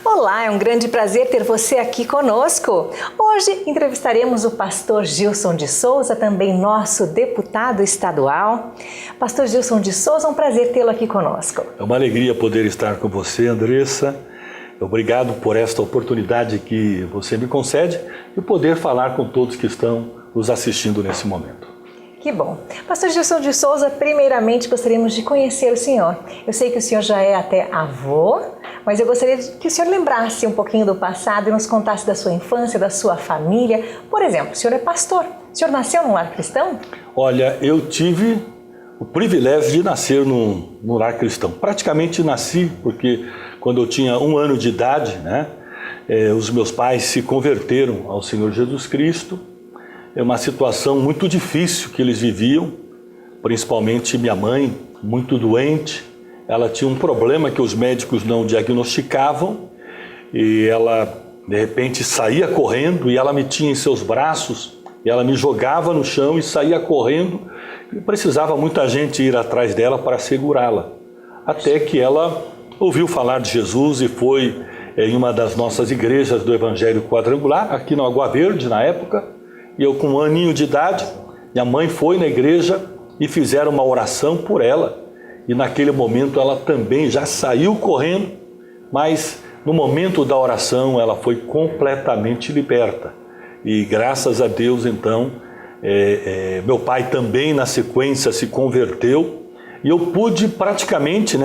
Olá, é um grande prazer ter você aqui conosco. Hoje entrevistaremos o pastor Gilson de Souza, também nosso deputado estadual. Pastor Gilson de Souza, é um prazer tê-lo aqui conosco. É uma alegria poder estar com você, Andressa. Obrigado por esta oportunidade que você me concede e poder falar com todos que estão nos assistindo nesse momento. Que bom. Pastor Gilson de Souza, primeiramente gostaríamos de conhecer o senhor. Eu sei que o senhor já é até avô, mas eu gostaria que o senhor lembrasse um pouquinho do passado e nos contasse da sua infância, da sua família. Por exemplo, o senhor é pastor. O senhor nasceu num lar cristão? Olha, eu tive o privilégio de nascer num lar cristão. Praticamente nasci, porque quando eu tinha 1 ano de idade, os meus pais se converteram ao Senhor Jesus Cristo. É uma situação muito difícil que eles viviam, principalmente minha mãe, muito doente. Ela tinha um problema que os médicos não diagnosticavam e ela, de repente, saía correndo e ela me tinha em seus braços, e ela me jogava no chão e saía correndo e precisava muita gente ir atrás dela para segurá-la. Até que ela ouviu falar de Jesus e foi em uma das nossas igrejas do Evangelho Quadrangular, aqui na Água Verde, na época. E eu, com 1 aninho de idade, minha mãe foi na igreja e fizeram uma oração por ela. E naquele momento ela também já saiu correndo, mas no momento da oração ela foi completamente liberta. E graças a Deus, então, meu pai também na sequência se converteu. E eu pude praticamente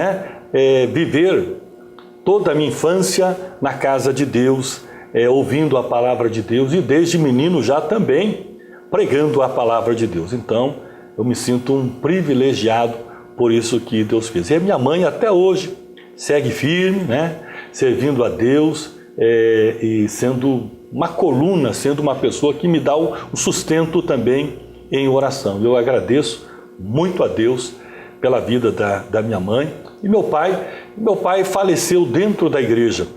viver toda a minha infância na casa de Deus, ouvindo a palavra de Deus e desde menino já também pregando a palavra de Deus. Então, eu me sinto um privilegiado por isso que Deus fez. E a minha mãe até hoje segue firme, servindo a Deus e sendo uma coluna, sendo uma pessoa que me dá o sustento também em oração. Eu agradeço muito a Deus pela vida da minha mãe. E meu pai faleceu dentro da igreja,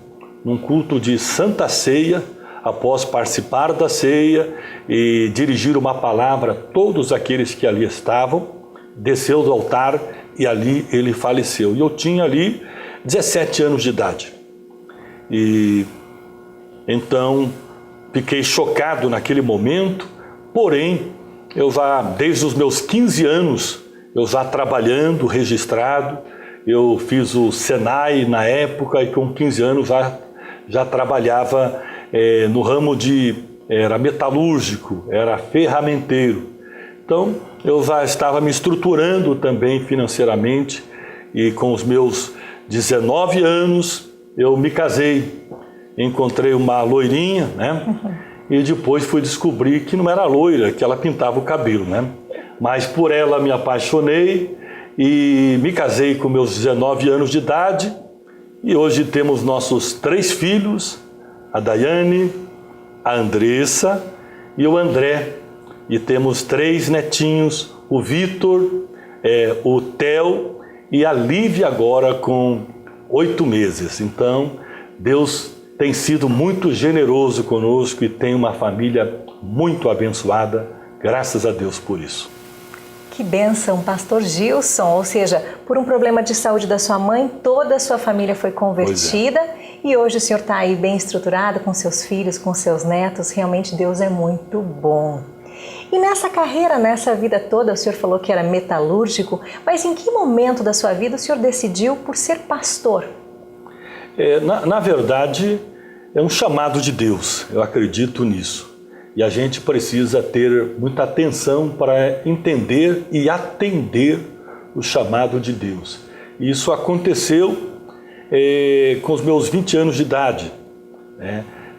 num culto de Santa Ceia, após participar da ceia e dirigir uma palavra a todos aqueles que ali estavam, desceu do altar e ali ele faleceu. E eu tinha ali 17 anos de idade. E então fiquei chocado naquele momento, porém, eu já desde os meus 15 anos, eu já trabalhando, registrado, eu fiz o Senai na época e com 15 anos já trabalhava no ramo era metalúrgico, era ferramenteiro. Então, eu já estava me estruturando também financeiramente e com os meus 19 anos eu me casei. Encontrei uma loirinha, e depois fui descobrir que não era loira, que ela pintava o cabelo, Mas por ela me apaixonei e me casei com meus 19 anos de idade. E hoje temos nossos 3 filhos, a Daiane, a Andressa e o André. E temos 3 netinhos, o Vitor, o Theo e a Lívia agora com 8 meses. Então, Deus tem sido muito generoso conosco e tem uma família muito abençoada. Graças a Deus por isso. Que bênção, pastor Gilson, ou seja, por um problema de saúde da sua mãe, toda a sua família foi convertida e hoje o senhor está aí bem estruturado com seus filhos, com seus netos, realmente Deus é muito bom. E nessa carreira, nessa vida toda, o senhor falou que era metalúrgico, mas em que momento da sua vida o senhor decidiu por ser pastor? Na verdade, é um chamado de Deus, eu acredito nisso. E a gente precisa ter muita atenção para entender e atender o chamado de Deus. E isso aconteceu com os meus 20 anos de idade.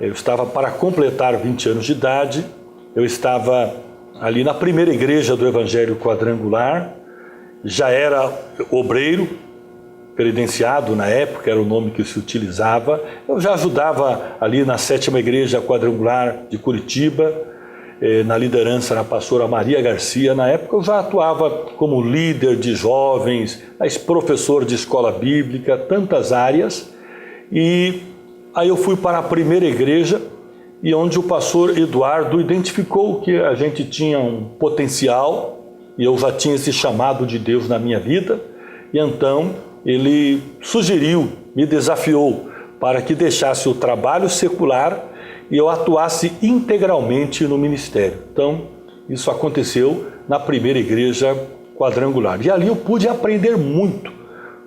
Eu estava para completar 20 anos de idade, eu estava ali na primeira igreja do Evangelho Quadrangular, já era obreiro, credenciado na época, era o nome que se utilizava. Eu já ajudava ali na 7ª Igreja Quadrangular de Curitiba, na liderança da pastora Maria Garcia. Na época eu já atuava como líder de jovens, professor de escola bíblica, tantas áreas. E aí eu fui para a primeira igreja, e onde o pastor Eduardo identificou que a gente tinha um potencial, e eu já tinha esse chamado de Deus na minha vida, e então ele sugeriu, me desafiou para que deixasse o trabalho secular e eu atuasse integralmente no ministério. Então, isso aconteceu na primeira igreja quadrangular. E ali eu pude aprender muito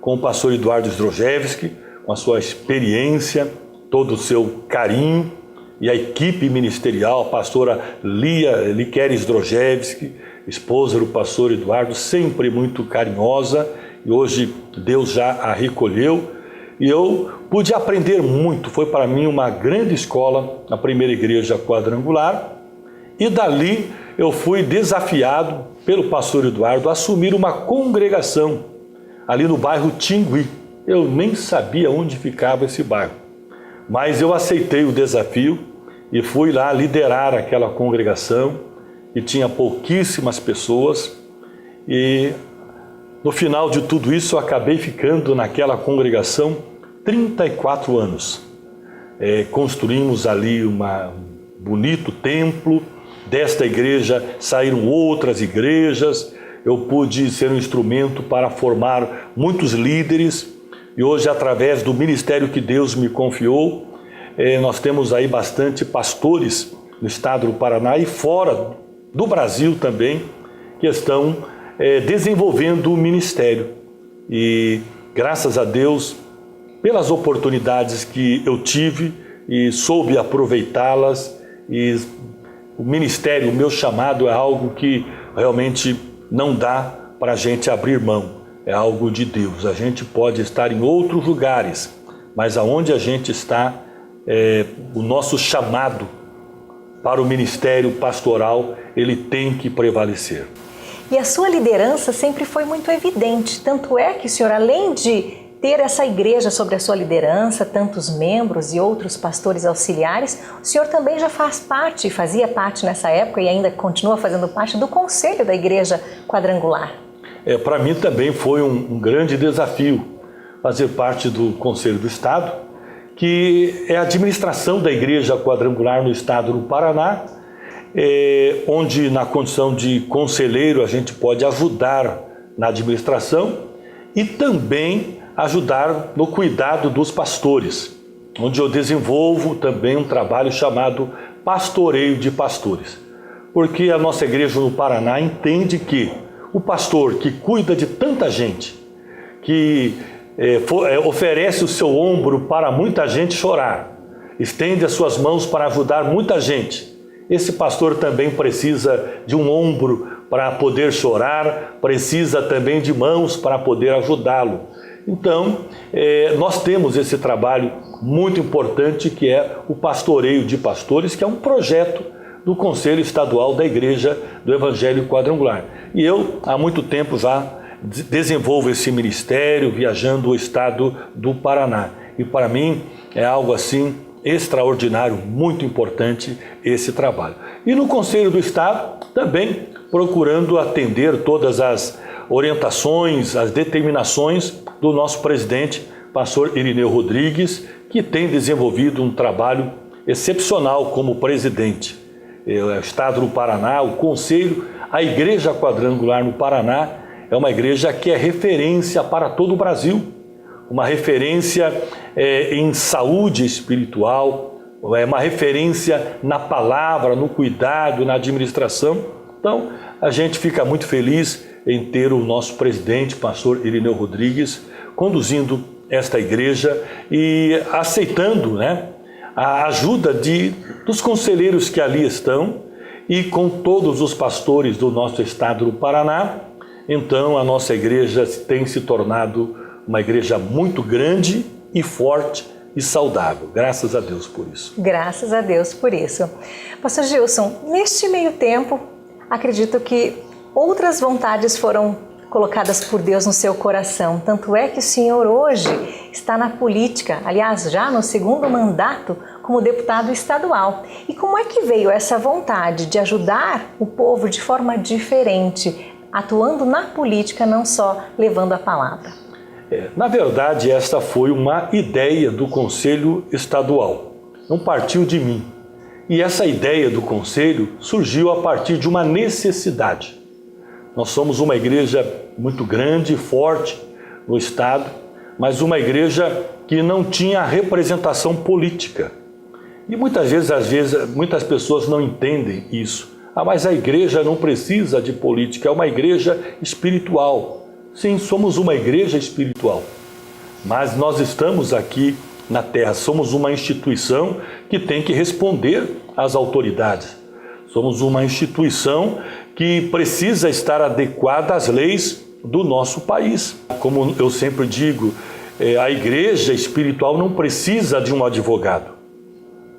com o pastor Eduardo Zdrojewski, com a sua experiência, todo o seu carinho, e a equipe ministerial, a pastora Liquere Zdrojewski, esposa do pastor Eduardo, sempre muito carinhosa, e hoje Deus já a recolheu. E eu pude aprender muito, foi para mim uma grande escola na primeira igreja quadrangular, e dali eu fui desafiado pelo pastor Eduardo a assumir uma congregação ali no bairro Tingui. Eu nem sabia onde ficava esse bairro, mas eu aceitei o desafio e fui lá liderar aquela congregação, que tinha pouquíssimas pessoas, e no final de tudo isso eu acabei ficando naquela congregação 34 anos. Construímos ali um bonito templo. Desta igreja saíram outras igrejas. Eu pude ser um instrumento para formar muitos líderes, e hoje, através do ministério que Deus me confiou, nós temos aí bastante pastores no estado do Paraná e fora do Brasil também, que estão desenvolvendo o ministério. E graças a Deus, pelas oportunidades que eu tive e soube aproveitá-las, e o ministério, o meu chamado é algo que realmente não dá para a gente abrir mão, é algo de Deus. A gente pode estar em outros lugares, mas aonde a gente está, o nosso chamado para o ministério pastoral, ele tem que prevalecer. E a sua liderança sempre foi muito evidente, tanto é que o senhor, além de ter essa igreja sobre a sua liderança, tantos membros e outros pastores auxiliares, o senhor também já fazia parte nessa época e ainda continua fazendo parte do conselho da igreja quadrangular. Para mim também foi um grande desafio fazer parte do Conselho do Estado, que é a administração da igreja quadrangular no estado do Paraná, onde na condição de conselheiro a gente pode ajudar na administração e também ajudar no cuidado dos pastores, onde eu desenvolvo também um trabalho chamado pastoreio de pastores. Porque a nossa igreja no Paraná entende que o pastor que cuida de tanta gente, que oferece o seu ombro para muita gente chorar, estende as suas mãos para ajudar muita gente, esse pastor também precisa de um ombro para poder chorar, precisa também de mãos para poder ajudá-lo. Então, nós temos esse trabalho muito importante que é o pastoreio de pastores, que é um projeto do Conselho Estadual da Igreja do Evangelho Quadrangular. E eu, há muito tempo já, desenvolvo esse ministério viajando o estado do Paraná. E para mim é algo assim extraordinário, muito importante esse trabalho. E no Conselho do Estado também procurando atender todas as orientações, as determinações do nosso presidente, pastor Irineu Rodrigues, que tem desenvolvido um trabalho excepcional como presidente. O Estado do Paraná, o Conselho, a Igreja Quadrangular no Paraná é uma igreja que é referência para todo o Brasil, uma referência em saúde espiritual, é uma referência na palavra, no cuidado, na administração. Então, a gente fica muito feliz em ter o nosso presidente, pastor Irineu Rodrigues, conduzindo esta igreja e aceitando, a ajuda dos conselheiros que ali estão e com todos os pastores do nosso estado do Paraná. Então, a nossa igreja tem se tornado uma igreja muito grande e forte e saudável. Graças a Deus por isso. Graças a Deus por isso. Pastor Gilson, neste meio tempo, acredito que outras vontades foram colocadas por Deus no seu coração. Tanto é que o senhor hoje está na política, aliás, já no segundo mandato como deputado estadual. E como é que veio essa vontade de ajudar o povo de forma diferente, atuando na política, não só levando a palavra? Na verdade, esta foi uma ideia do Conselho Estadual, não partiu de mim. E essa ideia do Conselho surgiu a partir de uma necessidade. Nós somos uma igreja muito grande e forte no estado, mas uma igreja que não tinha representação política. E muitas vezes, muitas pessoas não entendem isso. Ah, mas a igreja não precisa de política, é uma igreja espiritual. Sim, somos uma igreja espiritual, mas nós estamos aqui na terra, somos uma instituição que tem que responder às autoridades. Somos uma instituição que precisa estar adequada às leis do nosso país. Como eu sempre digo, a igreja espiritual não precisa de um advogado,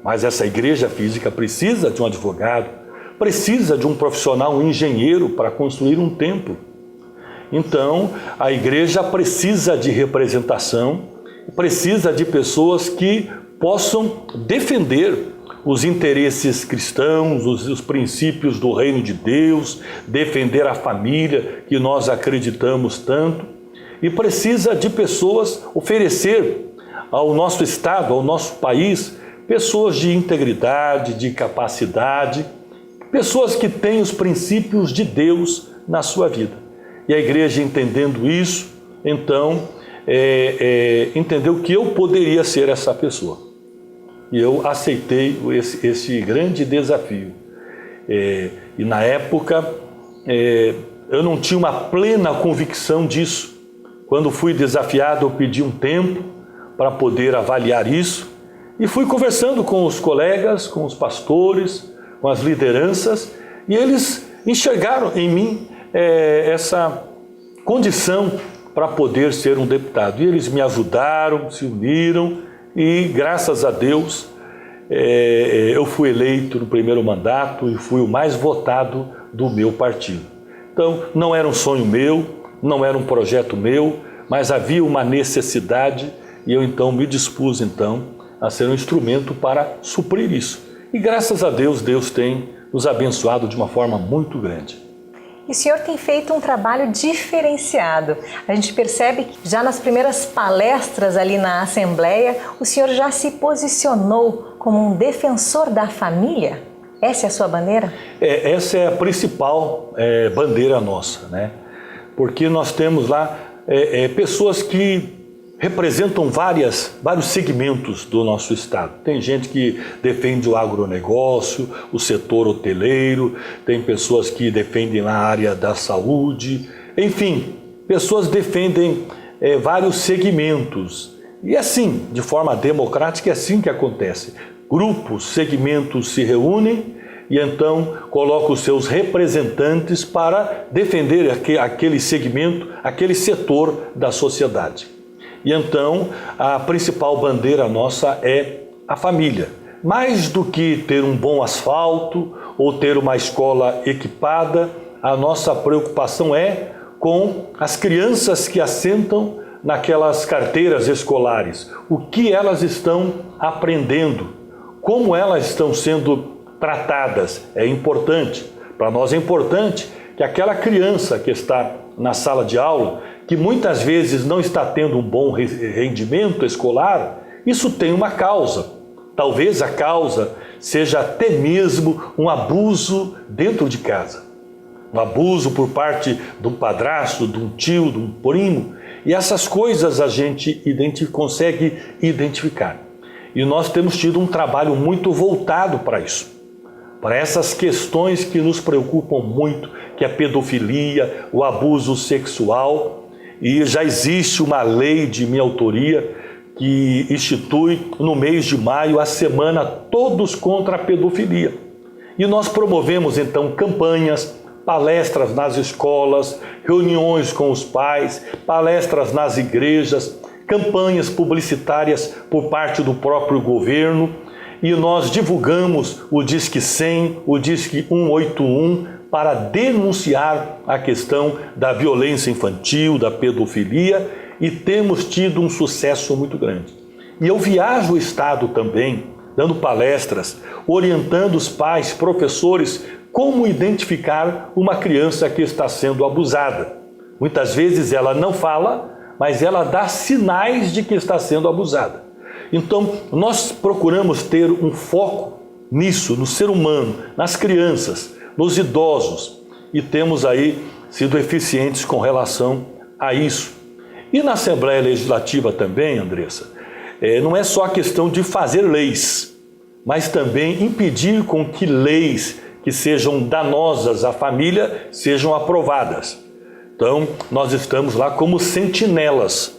mas essa igreja física precisa de um advogado, precisa de um profissional, um engenheiro para construir um templo. Então, a igreja precisa de representação, precisa de pessoas que possam defender os interesses cristãos, os princípios do reino de Deus, defender a família que nós acreditamos tanto, e precisa de pessoas oferecer ao nosso Estado, ao nosso país, pessoas de integridade, de capacidade, pessoas que têm os princípios de Deus na sua vida. E a igreja, entendendo isso, então, entendeu que eu poderia ser essa pessoa. E eu aceitei esse grande desafio. E na época, eu não tinha uma plena convicção disso. Quando fui desafiado, eu pedi um tempo para poder avaliar isso. E fui conversando com os colegas, com os pastores, com as lideranças, e eles enxergaram em mim essa condição para poder ser um deputado. E eles me ajudaram, se uniram, e graças a Deus eu fui eleito no primeiro mandato e fui o mais votado do meu partido. Então, não era um sonho meu, não era um projeto meu, mas havia uma necessidade e eu então me dispus a ser um instrumento para suprir isso. E graças a Deus, Deus tem nos abençoado de uma forma muito grande. E o senhor tem feito um trabalho diferenciado. A gente percebe que já nas primeiras palestras ali na Assembleia, o senhor já se posicionou como um defensor da família. Essa é a sua bandeira? Essa é a principal bandeira nossa, né? Porque nós temos lá pessoas que representam vários segmentos do nosso estado. Tem gente que defende o agronegócio, o setor hoteleiro, tem pessoas que defendem lá a área da saúde, enfim, pessoas defendem vários segmentos. E assim, de forma democrática, é assim que acontece. Grupos, segmentos se reúnem e então colocam os seus representantes para defender aquele segmento, aquele setor da sociedade. E então, a principal bandeira nossa é a família. Mais do que ter um bom asfalto ou ter uma escola equipada, a nossa preocupação é com as crianças que assentam naquelas carteiras escolares. O que elas estão aprendendo, como elas estão sendo tratadas, é importante. Para nós é importante que aquela criança que está na sala de aula, que muitas vezes não está tendo um bom rendimento escolar, isso tem uma causa. Talvez a causa seja até mesmo um abuso dentro de casa. Um abuso por parte de um padrasto, de um tio, de um primo. E essas coisas a gente consegue identificar. E nós temos tido um trabalho muito voltado para isso. Para essas questões que nos preocupam muito, que é a pedofilia, o abuso sexual. E já existe uma lei de minha autoria que institui no mês de maio a semana Todos contra a Pedofilia. E nós promovemos então campanhas, palestras nas escolas, reuniões com os pais, palestras nas igrejas, campanhas publicitárias por parte do próprio governo. E nós divulgamos o Disque 100, o Disque 181, para denunciar a questão da violência infantil, da pedofilia, e temos tido um sucesso muito grande. E eu viajo o estado também, dando palestras, orientando os pais, professores, como identificar uma criança que está sendo abusada. Muitas vezes ela não fala, mas ela dá sinais de que está sendo abusada. Então, nós procuramos ter um foco nisso, no ser humano, nas crianças, nos idosos, e temos aí sido eficientes com relação a isso. E na Assembleia Legislativa também, Andressa, não é só a questão de fazer leis, mas também impedir com que leis que sejam danosas à família sejam aprovadas. Então, nós estamos lá como sentinelas,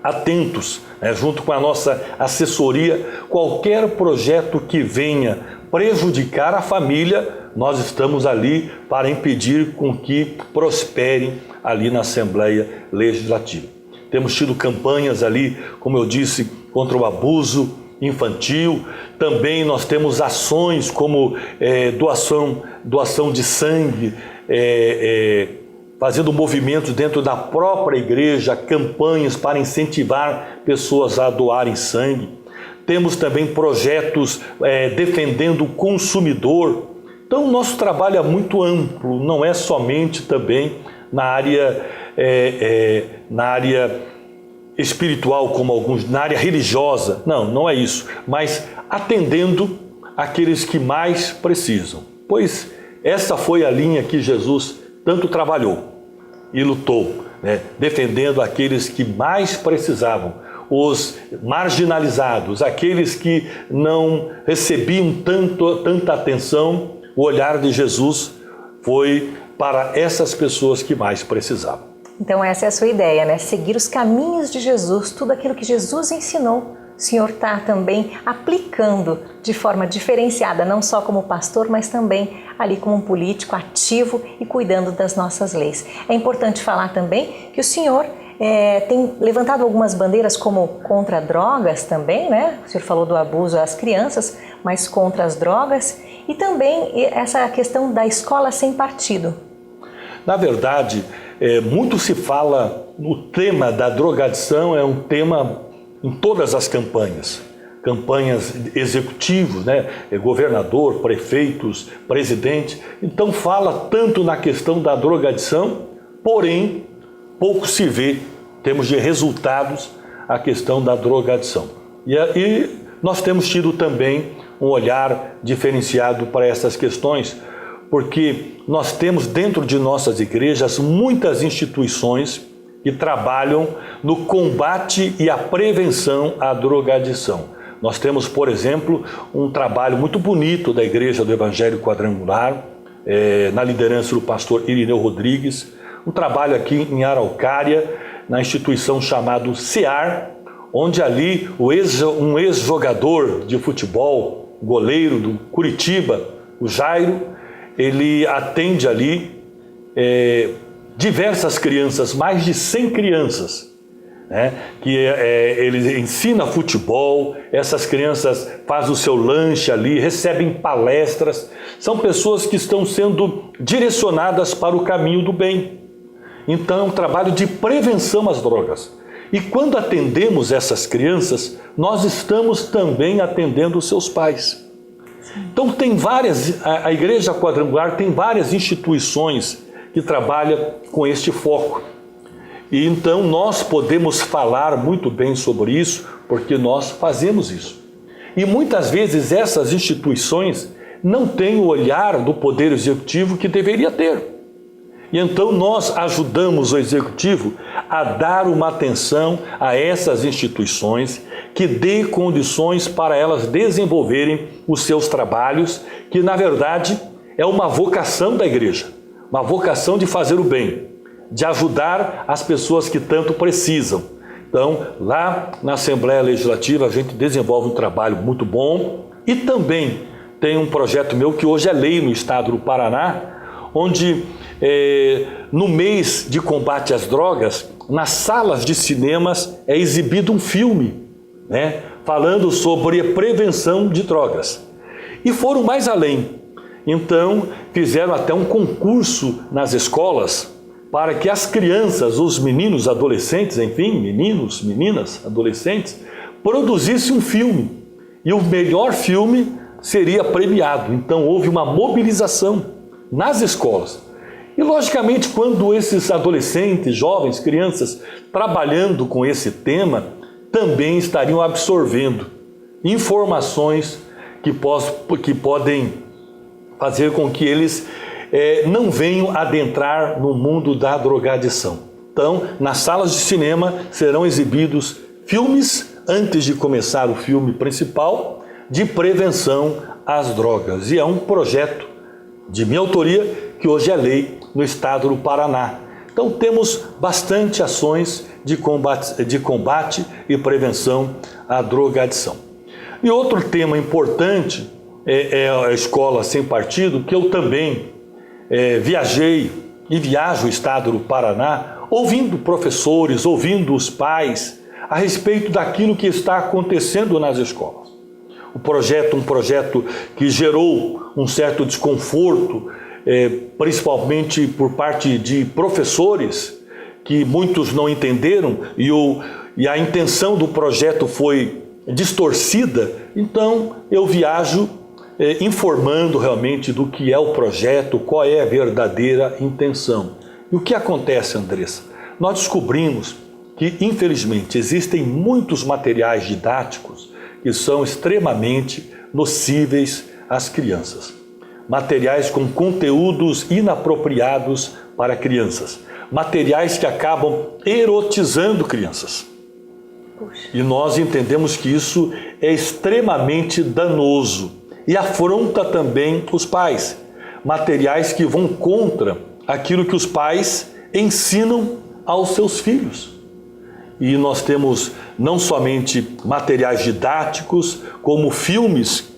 atentos, junto com a nossa assessoria, qualquer projeto que venha prejudicar a família, nós estamos ali para impedir com que prosperem ali na Assembleia Legislativa. Temos tido campanhas ali, como eu disse, contra o abuso infantil. Também nós temos ações como doação de sangue, fazendo movimentos dentro da própria igreja, campanhas para incentivar pessoas a doarem sangue. Temos também projetos defendendo o consumidor. Então, o nosso trabalho é muito amplo, não é somente também na área espiritual, como alguns, na área religiosa. Não é isso, mas atendendo aqueles que mais precisam. Pois essa foi a linha que Jesus tanto trabalhou e lutou, defendendo aqueles que mais precisavam, os marginalizados, aqueles que não recebiam tanta atenção. O olhar de Jesus foi para essas pessoas que mais precisavam. Então essa é a sua ideia, né? Seguir os caminhos de Jesus, tudo aquilo que Jesus ensinou, o Senhor está também aplicando de forma diferenciada, não só como pastor, mas também ali como um político ativo e cuidando das nossas leis. É importante falar também que o Senhor tem levantado algumas bandeiras como contra drogas também, né? O Senhor falou do abuso às crianças, mas contra as drogas, e também essa questão da escola sem partido. Na verdade, muito se fala, o tema da drogadição é um tema em todas as campanhas executivos, governador, prefeitos, presidente. Então fala tanto na questão da drogadição, porém pouco se vê, temos de resultados, a questão da drogadição. E nós temos tido também um olhar diferenciado para essas questões, porque nós temos dentro de nossas igrejas muitas instituições que trabalham no combate e a prevenção à drogadição. Nós temos, por exemplo, um trabalho muito bonito da Igreja do Evangelho Quadrangular, na liderança do pastor Irineu Rodrigues, um trabalho aqui em Araucária, na instituição chamada CEAR, onde ali um ex-jogador de futebol, goleiro do Curitiba, o Jairo, ele atende ali diversas crianças, mais de 100 crianças, que ele ensina futebol, essas crianças fazem o seu lanche ali, recebem palestras, são pessoas que estão sendo direcionadas para o caminho do bem. Então é um trabalho de prevenção às drogas. E quando atendemos essas crianças, nós estamos também atendendo os seus pais. Então a Igreja Quadrangular tem várias instituições que trabalham com este foco. E então nós podemos falar muito bem sobre isso, porque nós fazemos isso. E muitas vezes essas instituições não têm o olhar do Poder Executivo que deveria ter. E então nós ajudamos o Executivo a dar uma atenção a essas instituições, que dê condições para elas desenvolverem os seus trabalhos, que na verdade é uma vocação da igreja, uma vocação de fazer o bem, de ajudar as pessoas que tanto precisam. Então, lá na Assembleia Legislativa a gente desenvolve um trabalho muito bom, e também tem um projeto meu que hoje é lei no estado do Paraná, onde no mês de combate às drogas, nas salas de cinemas é exibido um filme, falando sobre a prevenção de drogas. E foram mais além. Então, fizeram até um concurso nas escolas para que as crianças, os meninos, adolescentes, enfim, meninos, meninas, adolescentes, produzissem um filme. E o melhor filme seria premiado. Então, houve uma mobilização nas escolas. E, logicamente, quando esses adolescentes, jovens, crianças, trabalhando com esse tema, também estariam absorvendo informações que podem fazer com que eles não venham adentrar no mundo da drogadição. Então, nas salas de cinema serão exibidos filmes antes de começar o filme principal, de prevenção às drogas. E é um projeto de minha autoria que hoje é lei no estado do Paraná. Então temos bastante ações de combate e prevenção à drogadição. E outro tema importante é a escola sem partido, que eu também viajei e viajo o estado do Paraná, ouvindo professores, ouvindo os pais a respeito daquilo que está acontecendo nas escolas. Um projeto que gerou um certo desconforto, principalmente por parte de professores, que muitos não entenderam e a intenção do projeto foi distorcida. Então eu viajo informando realmente do que é o projeto, qual é a verdadeira intenção. E o que acontece, Andressa? Nós descobrimos que, infelizmente, existem muitos materiais didáticos que são extremamente nocíveis às crianças. Materiais com conteúdos inapropriados para crianças. Materiais que acabam erotizando crianças. Puxa. E nós entendemos que isso é extremamente danoso e afronta também os pais. Materiais que vão contra aquilo que os pais ensinam aos seus filhos. E nós temos não somente materiais didáticos, como filmes,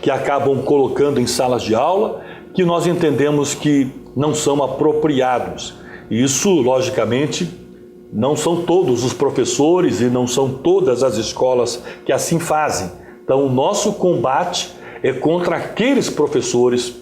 que acabam colocando em salas de aula, que nós entendemos que não são apropriados. E isso, logicamente, não são todos os professores e não são todas as escolas que assim fazem. Então, o nosso combate é contra aqueles professores,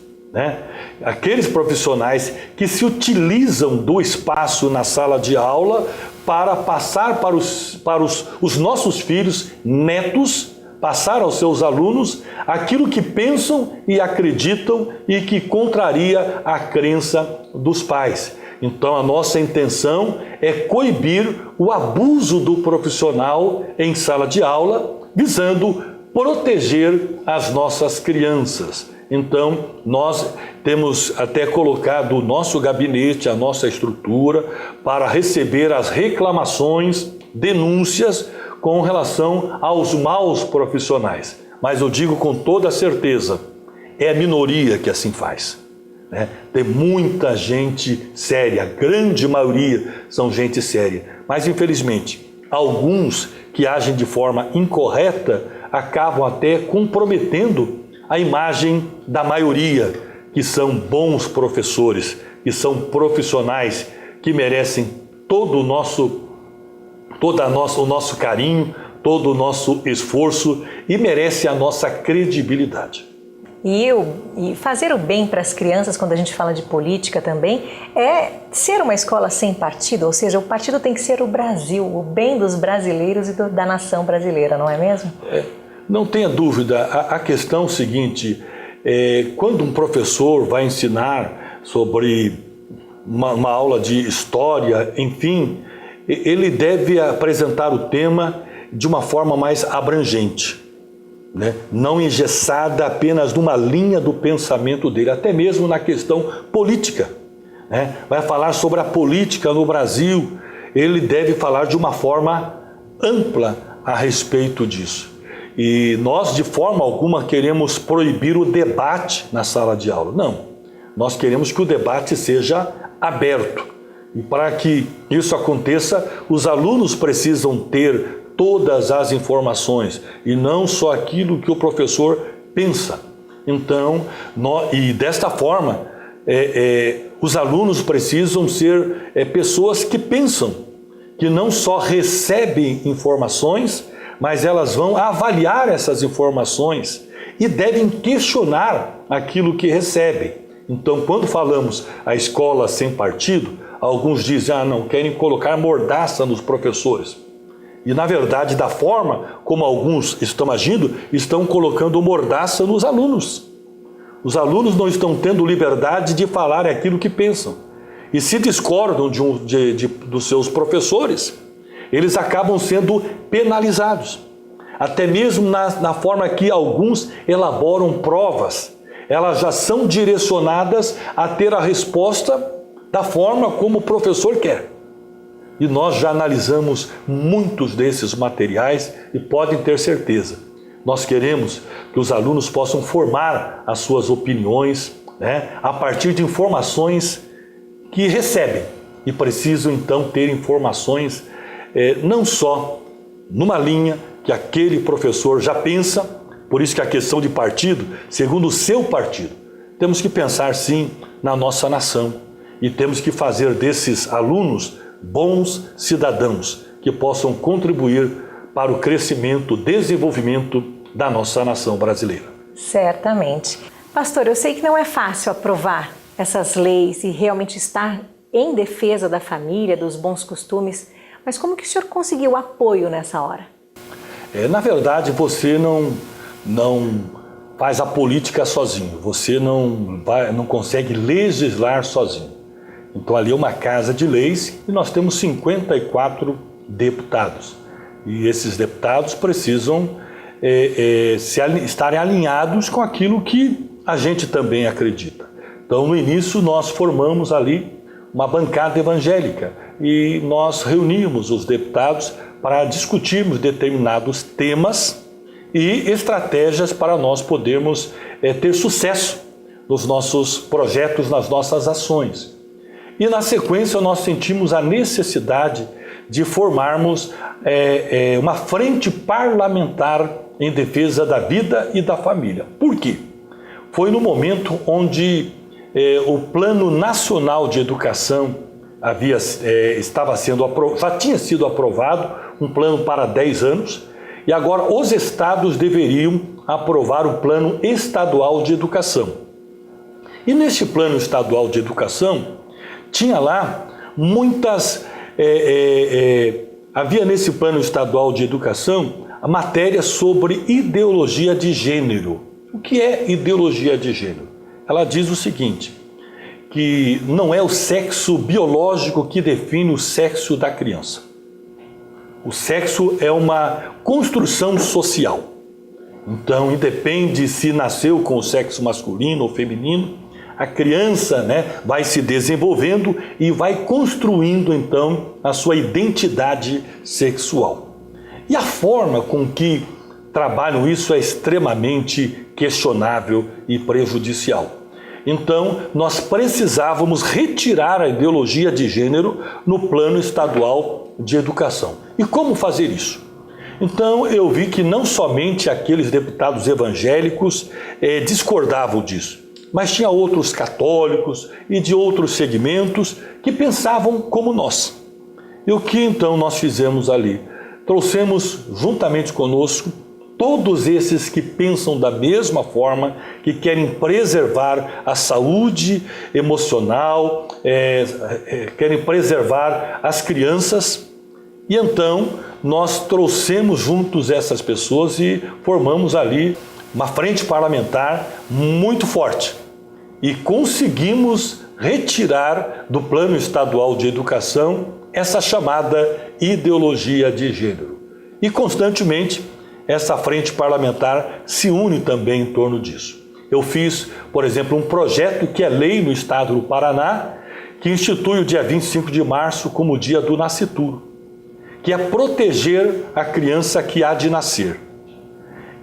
aqueles profissionais que se utilizam do espaço na sala de aula para passar para os nossos filhos, netos, passar aos seus alunos aquilo que pensam e acreditam e que contraria a crença dos pais. Então a nossa intenção é coibir o abuso do profissional em sala de aula, visando proteger as nossas crianças. Então, nós temos até colocado o nosso gabinete, a nossa estrutura, para receber as reclamações, denúncias com relação aos maus profissionais. Mas eu digo com toda certeza, é a minoria que assim faz. Tem muita gente séria, a grande maioria são gente séria. Mas, infelizmente, alguns que agem de forma incorreta acabam até comprometendo a imagem da maioria, que são bons professores, que são profissionais que merecem todo o nosso carinho, todo o nosso esforço e merece a nossa credibilidade. E fazer o bem para as crianças, quando a gente fala de política também, é ser uma escola sem partido, ou seja, o partido tem que ser o Brasil, o bem dos brasileiros e da nação brasileira, não é mesmo? Não tenha dúvida, a questão seguinte, quando um professor vai ensinar sobre uma aula de história, enfim, ele deve apresentar o tema de uma forma mais abrangente, não engessada apenas numa linha do pensamento dele, até mesmo na questão política. Vai falar sobre a política no Brasil, ele deve falar de uma forma ampla a respeito disso. E nós, de forma alguma, queremos proibir o debate na sala de aula. Não, nós queremos que o debate seja aberto. E para que isso aconteça, os alunos precisam ter todas as informações e não só aquilo que o professor pensa. Então, e desta forma, os alunos precisam ser pessoas que pensam, que não só recebem informações, mas elas vão avaliar essas informações e devem questionar aquilo que recebem. Então, quando falamos a escola sem partido, alguns dizem, não, querem colocar mordaça nos professores. E, na verdade, da forma como alguns estão agindo, estão colocando mordaça nos alunos. Os alunos não estão tendo liberdade de falar aquilo que pensam. E se discordam dos seus professores, eles acabam sendo penalizados. Até mesmo na forma que alguns elaboram provas, elas já são direcionadas a ter a resposta da forma como o professor quer. E nós já analisamos muitos desses materiais e podem ter certeza. Nós queremos que os alunos possam formar as suas opiniões, né, a partir de informações que recebem. E precisam então ter informações não só numa linha que aquele professor já pensa, por isso que a questão de partido, segundo o seu partido, temos que pensar sim na nossa nação e temos que fazer desses alunos bons cidadãos que possam contribuir para o crescimento, desenvolvimento da nossa nação brasileira. Certamente. Pastor, eu sei que não é fácil aprovar essas leis e realmente estar em defesa da família, dos bons costumes, mas como que o senhor conseguiu apoio nessa hora? Na verdade, você não faz a política sozinho, você não consegue legislar sozinho. Então ali é uma casa de leis e nós temos 54 deputados. E esses deputados precisam estarem alinhados com aquilo que a gente também acredita. Então no início nós formamos ali uma bancada evangélica e nós reunimos os deputados para discutirmos determinados temas e estratégias para nós podermos ter sucesso nos nossos projetos, nas nossas ações. E na sequência nós sentimos a necessidade de formarmos uma frente parlamentar em defesa da vida e da família. Por quê? Foi no momento onde o Plano Nacional de Educação já tinha sido aprovado, um plano para 10 anos, e agora os estados deveriam aprovar o Plano Estadual de Educação. E nesse Plano Estadual de Educação, tinha lá muitas... havia nesse Plano Estadual de Educação a matéria sobre ideologia de gênero. O que é ideologia de gênero? Ela diz o seguinte, que não é o sexo biológico que define o sexo da criança. O sexo é uma construção social. Então, independe se nasceu com o sexo masculino ou feminino, a criança, vai se desenvolvendo e vai construindo, então, a sua identidade sexual. E a forma com que trabalham isso é extremamente questionável e prejudicial. Então, nós precisávamos retirar a ideologia de gênero no Plano Estadual de Educação. E como fazer isso? Então, eu vi que não somente aqueles deputados evangélicos discordavam disso, mas tinha outros católicos e de outros segmentos que pensavam como nós. E o que então nós fizemos ali? Trouxemos juntamente conosco todos esses que pensam da mesma forma, que querem preservar a saúde emocional, querem preservar as crianças. E então nós trouxemos juntos essas pessoas e formamos ali uma frente parlamentar muito forte. E conseguimos retirar do Plano Estadual de Educação essa chamada ideologia de gênero. E constantemente essa frente parlamentar se une também em torno disso. Eu fiz, por exemplo, um projeto que é lei no estado do Paraná, que institui o dia 25 de março como o dia do nascituro, que é proteger a criança que há de nascer.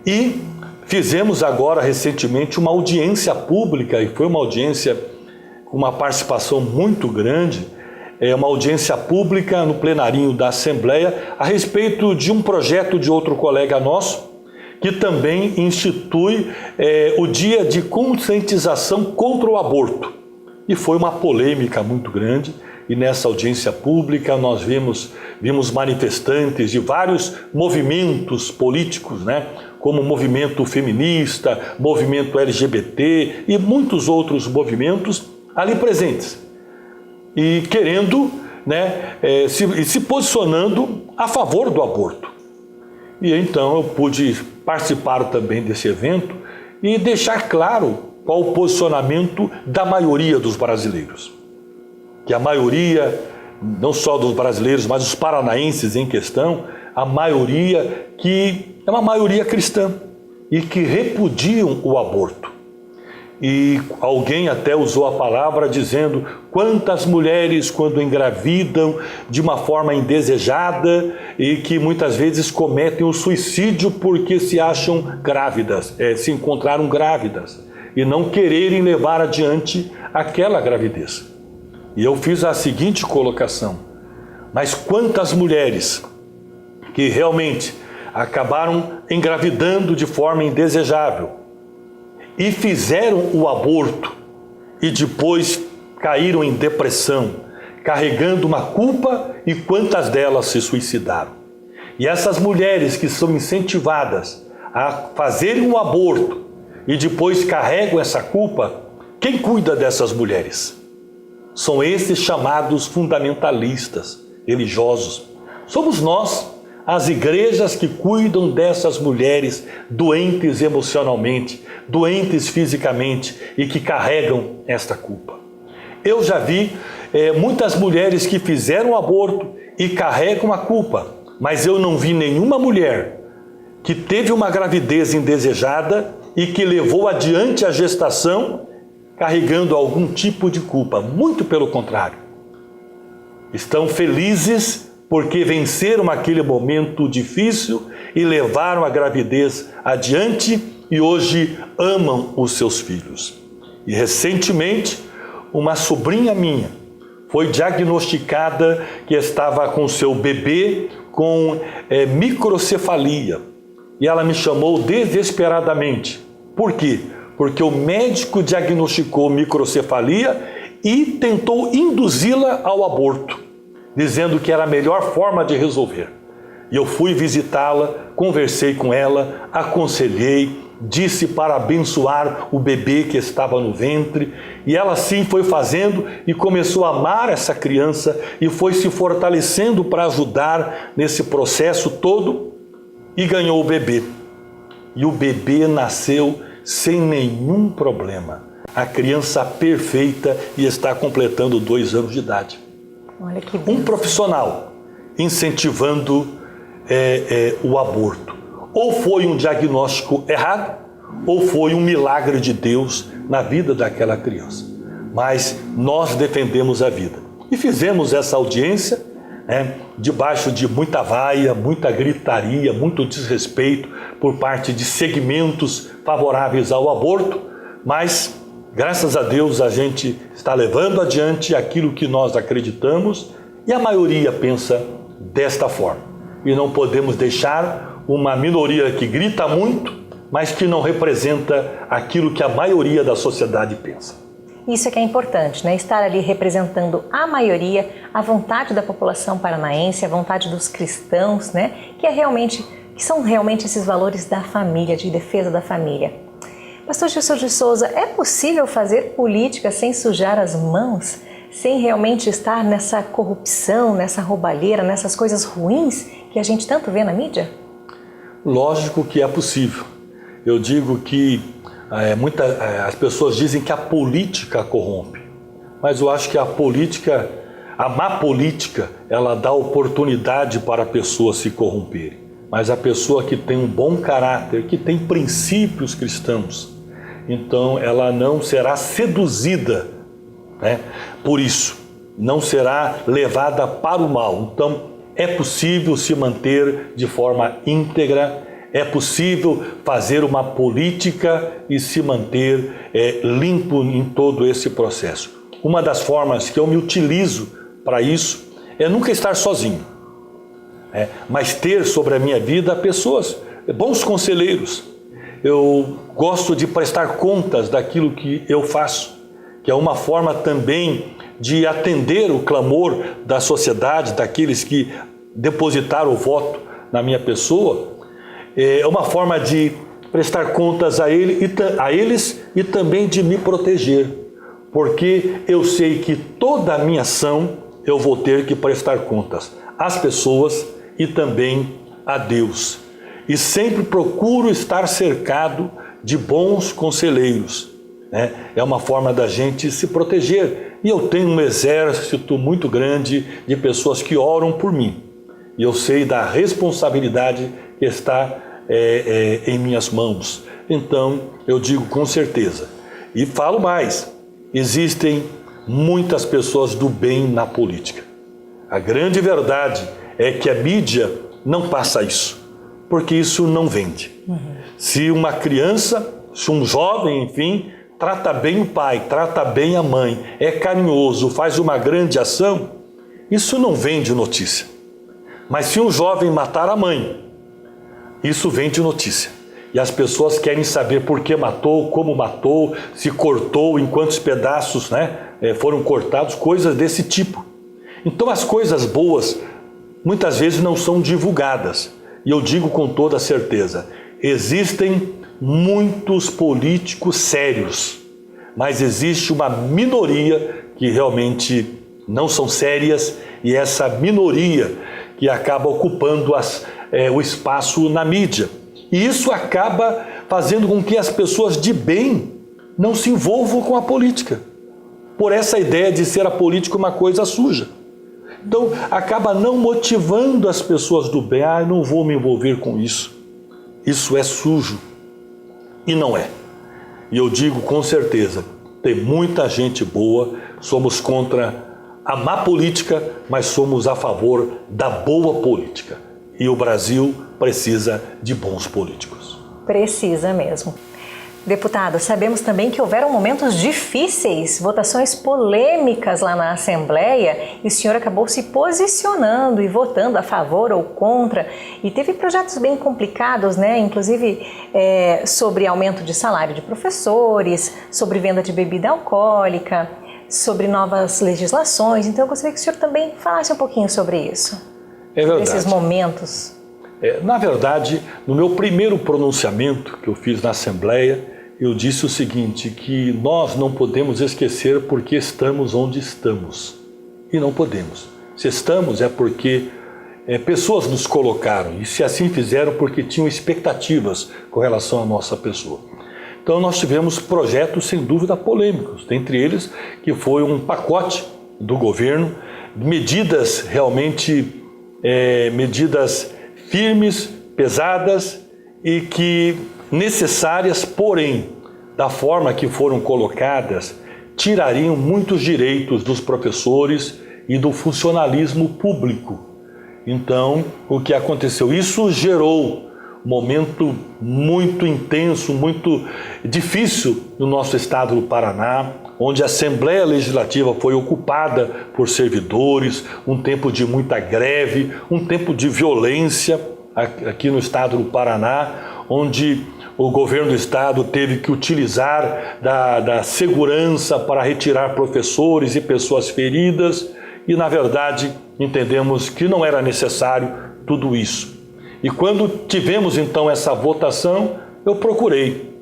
E fizemos agora recentemente uma audiência pública, e foi uma audiência com uma participação muito grande, uma audiência pública no plenarinho da Assembleia a respeito de um projeto de outro colega nosso, que também institui o dia de conscientização contra o aborto. E foi uma polêmica muito grande, e nessa audiência pública nós vimos manifestantes de vários movimentos políticos, como o movimento feminista, movimento LGBT e muitos outros movimentos ali presentes. E querendo, se posicionando a favor do aborto. E então eu pude participar também desse evento e deixar claro qual o posicionamento da maioria dos brasileiros. Que a maioria, não só dos brasileiros, mas os paranaenses em questão, a maioria que é uma maioria cristã e que repudiam o aborto. e alguém até usou a palavra dizendo quantas mulheres quando engravidam de uma forma indesejada e que muitas vezes cometem o suicídio porque se acham grávidas, se encontraram grávidas e não quererem levar adiante aquela gravidez. E eu fiz a seguinte colocação: mas quantas mulheres que realmente acabaram engravidando de forma indesejável e fizeram o aborto e depois caíram em depressão, carregando uma culpa, e quantas delas se suicidaram. E essas mulheres que são incentivadas a fazerem um aborto e depois carregam essa culpa, quem cuida dessas mulheres? São esses chamados fundamentalistas religiosos. Somos nós, as igrejas, que cuidam dessas mulheres doentes emocionalmente, doentes fisicamente e que carregam esta culpa. Eu já vi muitas mulheres que fizeram aborto e carregam a culpa, mas eu não vi nenhuma mulher que teve uma gravidez indesejada e que levou adiante a gestação carregando algum tipo de culpa. Muito pelo contrário. Estão felizes porque venceram aquele momento difícil e levaram a gravidez adiante e hoje amam os seus filhos. E recentemente, uma sobrinha minha foi diagnosticada que estava com seu bebê com microcefalia. E ela me chamou desesperadamente. Por quê? Porque o médico diagnosticou microcefalia e tentou induzi-la ao aborto, dizendo que era a melhor forma de resolver. E eu fui visitá-la, conversei com ela, aconselhei, disse para abençoar o bebê que estava no ventre, e ela sim foi fazendo e começou a amar essa criança e foi se fortalecendo para ajudar nesse processo todo e ganhou o bebê. E o bebê nasceu sem nenhum problema. A criança perfeita e está completando 2 anos de idade. Olha que um profissional incentivando o aborto. Ou foi um diagnóstico errado, ou foi um milagre de Deus na vida daquela criança. Mas nós defendemos a vida. E fizemos essa audiência debaixo de muita vaia, muita gritaria, muito desrespeito por parte de segmentos favoráveis ao aborto, mas graças a Deus a gente está levando adiante aquilo que nós acreditamos e a maioria pensa desta forma. E não podemos deixar uma minoria que grita muito, mas que não representa aquilo que a maioria da sociedade pensa. Isso é que é importante, né? Estar ali representando a maioria, a vontade da população paranaense, a vontade dos cristãos, né? Que são realmente esses valores da família, de defesa da família. Pastor Gilson de Souza, é possível fazer política sem sujar as mãos? Sem realmente estar nessa corrupção, nessa roubalheira, nessas coisas ruins que a gente tanto vê na mídia? Lógico que é possível. Eu digo que as pessoas dizem que a política corrompe, mas eu acho que a má política, ela dá oportunidade para a pessoa se corromper. Mas a pessoa que tem um bom caráter, que tem princípios cristãos, então ela não será seduzida, por isso, não será levada para o mal. Então é possível se manter de forma íntegra, é possível fazer uma política e se manter limpo em todo esse processo. Uma das formas que eu me utilizo para isso é nunca estar sozinho, mas ter sobre a minha vida pessoas, bons conselheiros. Eu gosto de prestar contas daquilo que eu faço, que é uma forma também de atender o clamor da sociedade, daqueles que depositaram o voto na minha pessoa. É uma forma de prestar contas a eles e também de me proteger, porque eu sei que toda a minha ação eu vou ter que prestar contas às pessoas e também a Deus. E sempre procuro estar cercado de bons conselheiros. É uma forma da gente se proteger. E eu tenho um exército muito grande de pessoas que oram por mim. E eu sei da responsabilidade que está em minhas mãos. Então, eu digo com certeza, E falo mais, existem muitas pessoas do bem na política. A grande verdade é que a mídia não passa isso, porque isso não vende. Se uma criança, se um jovem, enfim, trata bem o pai, trata bem a mãe, é carinhoso, faz uma grande ação, isso não vende notícia. Mas se um jovem matar a mãe, isso vende notícia. E as pessoas querem saber por que matou, como matou, se cortou, em quantos pedaços, né, foram cortados, coisas desse tipo. Então as coisas boas muitas vezes não são divulgadas. E eu digo com toda certeza, existem muitos políticos sérios, mas existe uma minoria que realmente não são sérias, e essa minoria que acaba ocupando o espaço na mídia. E isso acaba fazendo com que as pessoas de bem não se envolvam com a política, por essa ideia de ser a política uma coisa suja. Então, acaba não motivando as pessoas do bem. Ah, eu não vou me envolver com isso. Isso é sujo. E não é. E eu digo com certeza, tem muita gente boa, somos contra a má política, mas somos a favor da boa política. E o Brasil precisa de bons políticos. Precisa mesmo. Deputado, sabemos também que houveram momentos difíceis, votações polêmicas lá na Assembleia, e o senhor acabou se posicionando e votando a favor ou contra, e teve projetos bem complicados, né? Inclusive sobre aumento de salário de professores, sobre venda de bebida alcoólica, sobre novas legislações. Então eu gostaria que o senhor também falasse um pouquinho sobre isso. É verdade. Esses momentos. Na verdade, no meu primeiro pronunciamento que eu fiz na Assembleia, eu disse o seguinte, que nós não podemos esquecer porque estamos onde estamos. E não podemos. Se estamos é porque pessoas nos colocaram, e se assim fizeram porque tinham expectativas com relação à nossa pessoa. Então nós tivemos projetos sem dúvida polêmicos, dentre eles que foi um pacote do governo, medidas realmente, medidas firmes, pesadas e que necessárias, porém, da forma que foram colocadas, tirariam muitos direitos dos professores e do funcionalismo público. Então, o que aconteceu? Isso gerou um momento muito intenso, muito difícil no nosso estado do Paraná, onde a Assembleia Legislativa foi ocupada por servidores, um tempo de muita greve, um tempo de violência aqui no estado do Paraná, onde o governo do estado teve que utilizar da segurança para retirar professores e pessoas feridas, e na verdade entendemos que não era necessário tudo isso. E quando tivemos então essa votação, eu procurei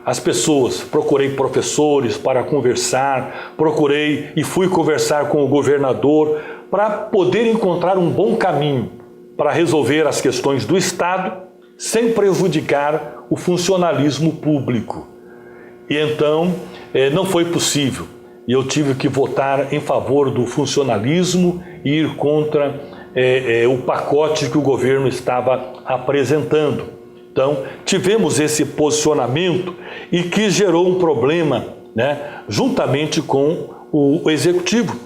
as pessoas, procurei professores para conversar, procurei e fui conversar com o governador para poder encontrar um bom caminho para resolver as questões do Estado sem prejudicar o funcionalismo público. E então não foi possível. E eu tive que votar em favor do funcionalismo e ir contra o pacote que o governo estava apresentando. Então, tivemos esse posicionamento e que gerou um problema, né, juntamente com o Executivo,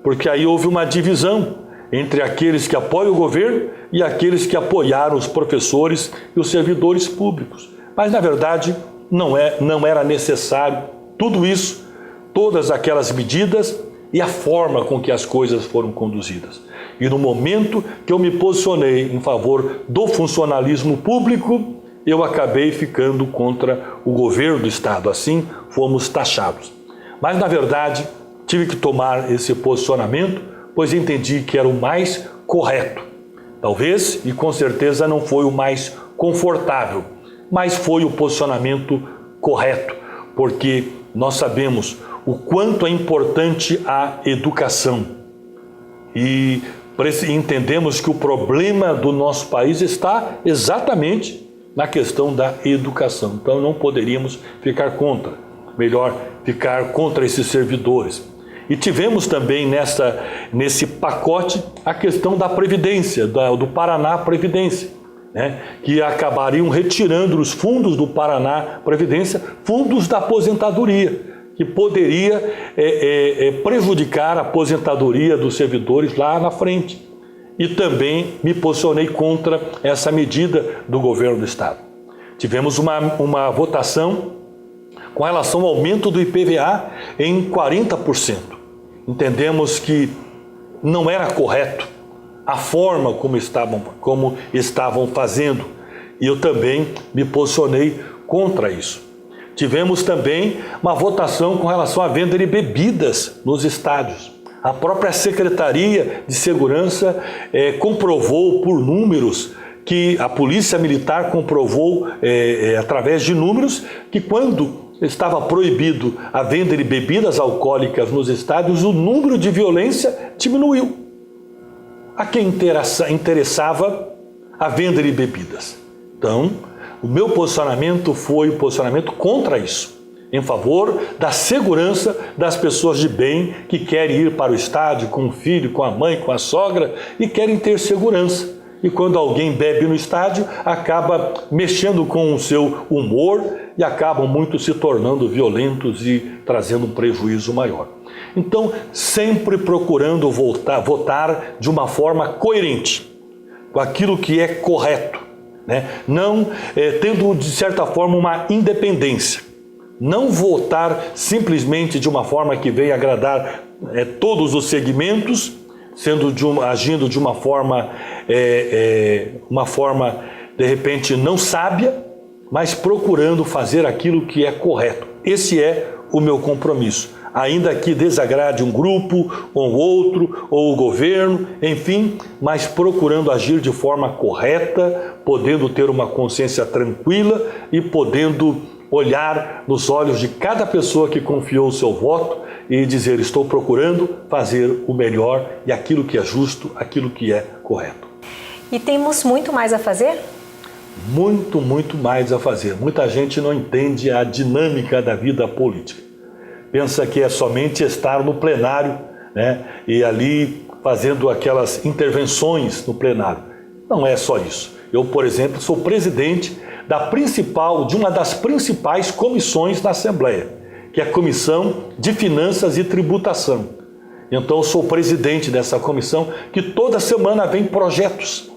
porque aí houve uma divisão entre aqueles que apoiam o governo e aqueles que apoiaram os professores e os servidores públicos. Mas, na verdade, não era necessário tudo isso, todas aquelas medidas e a forma com que as coisas foram conduzidas. E no momento que eu me posicionei em favor do funcionalismo público, eu acabei ficando contra o governo do Estado. Assim, fomos taxados. Mas, na verdade, tive que tomar esse posicionamento, pois entendi que era o mais correto. Talvez, e com certeza, não foi o mais confortável, mas foi o posicionamento correto, porque nós sabemos o quanto é importante a educação. E entendemos que o problema do nosso país está exatamente na questão da educação. Então não poderíamos ficar contra, melhor ficar contra esses servidores. E tivemos também nesse pacote a questão da Previdência, do Paraná Previdência. né, que acabariam retirando os fundos do Paraná Previdência, fundos da aposentadoria, que poderia prejudicar a aposentadoria dos servidores lá na frente. E também me posicionei contra essa medida do governo do Estado. Tivemos uma votação com relação ao aumento do IPVA em 40%. Entendemos que não era correto a forma como estavam fazendo, e eu também me posicionei contra isso. Tivemos também uma votação com relação à venda de bebidas nos estádios. A própria Secretaria de Segurança comprovou por números, que a Polícia Militar comprovou através de números, que quando estava proibido a venda de bebidas alcoólicas nos estádios, o número de violência diminuiu. A quem interessava a venda de bebidas. Então, o meu posicionamento foi um posicionamento contra isso, em favor da segurança das pessoas de bem que querem ir para o estádio com o filho, com a mãe, com a sogra e querem ter segurança. E quando alguém bebe no estádio, acaba mexendo com o seu humor e acabam muito se tornando violentos e trazendo um prejuízo maior. Então, sempre procurando votar de uma forma coerente, com aquilo que é correto, né? Não tendo, de certa forma, uma independência. Não votar simplesmente de uma forma que venha agradar todos os segmentos, agindo de uma forma de repente não sábia, mas procurando fazer aquilo que é correto. Esse é o meu compromisso. Ainda que desagrade um grupo, ou outro, ou o governo, enfim, mas procurando agir de forma correta, podendo ter uma consciência tranquila e podendo olhar nos olhos de cada pessoa que confiou o seu voto e dizer: estou procurando fazer o melhor e aquilo que é justo, aquilo que é correto. E temos muito mais a fazer? Muito, muito mais a fazer. Muita gente não entende a dinâmica da vida política. Pensa que é somente estar no plenário, né, e ali fazendo aquelas intervenções no plenário. Não é só isso. Eu, por exemplo, sou presidente de uma das principais comissões da Assembleia, que é a Comissão de Finanças e Tributação. Então, eu sou presidente dessa comissão, que toda semana vem projetos.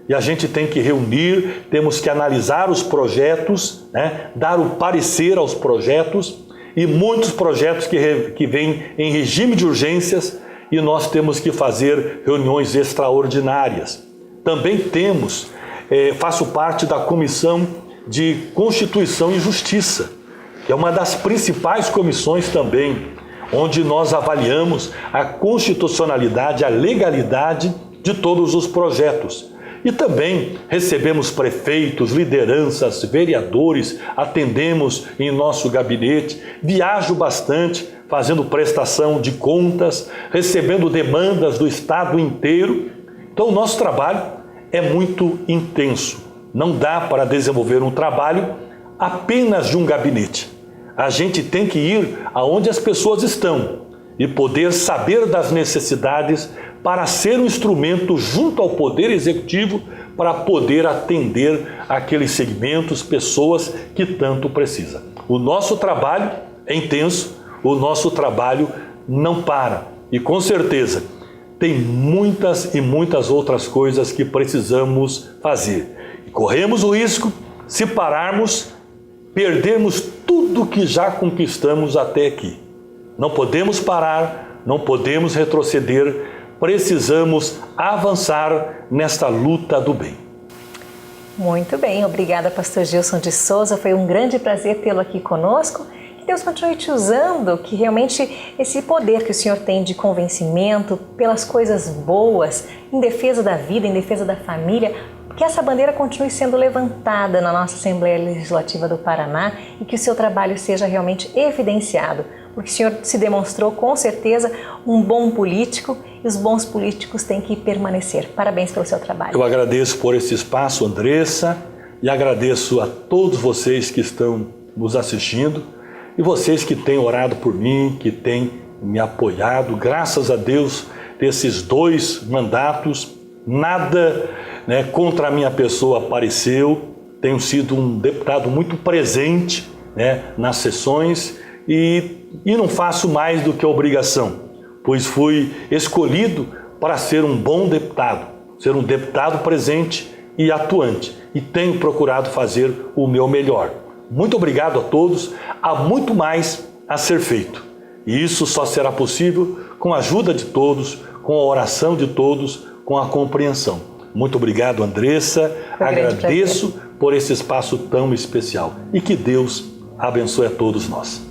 E a gente tem que reunir, temos que analisar os projetos, né, dar o parecer aos projetos, e muitos projetos que vêm em regime de urgências, e nós temos que fazer reuniões extraordinárias. Também faço parte da Comissão de Constituição e Justiça, que é uma das principais comissões também, onde nós avaliamos a constitucionalidade, a legalidade de todos os projetos. E também recebemos prefeitos, lideranças, vereadores, atendemos em nosso gabinete, viajo bastante, fazendo prestação de contas, recebendo demandas do estado inteiro. Então, o nosso trabalho é muito intenso. Não dá para desenvolver um trabalho apenas de um gabinete. A gente tem que ir aonde as pessoas estão e poder saber das necessidades para ser um instrumento junto ao Poder Executivo para poder atender aqueles segmentos, pessoas que tanto precisam. O nosso trabalho é intenso, o nosso trabalho não para. E com certeza tem muitas e muitas outras coisas que precisamos fazer. E corremos o risco, se pararmos, perdermos tudo que já conquistamos até aqui. Não podemos parar, não podemos retroceder, precisamos avançar nesta luta do bem. Muito bem, obrigada, pastor Gilson de Souza, foi um grande prazer tê-lo aqui conosco. Que Deus continue te usando, que realmente esse poder que o Senhor tem de convencimento pelas coisas boas, em defesa da vida, em defesa da família, que essa bandeira continue sendo levantada na nossa Assembleia Legislativa do Paraná e que o seu trabalho seja realmente evidenciado, porque o Senhor se demonstrou com certeza um bom político e os bons políticos têm que permanecer. Parabéns pelo seu trabalho. Eu agradeço por esse espaço, Andressa, e agradeço a todos vocês que estão nos assistindo e vocês que têm orado por mim, que têm me apoiado. Graças a Deus, desses 2 mandatos, Nada, né, contra a minha pessoa apareceu. Tenho sido um deputado muito presente, né, nas sessões e não faço mais do que obrigação, pois fui escolhido para ser um bom deputado, ser um deputado presente e atuante, e tenho procurado fazer o meu melhor. Muito obrigado a todos, há muito mais a ser feito. E isso só será possível com a ajuda de todos, com a oração de todos, com a compreensão. Muito obrigado, Andressa. Agradeço por esse espaço tão especial. E que Deus abençoe a todos nós.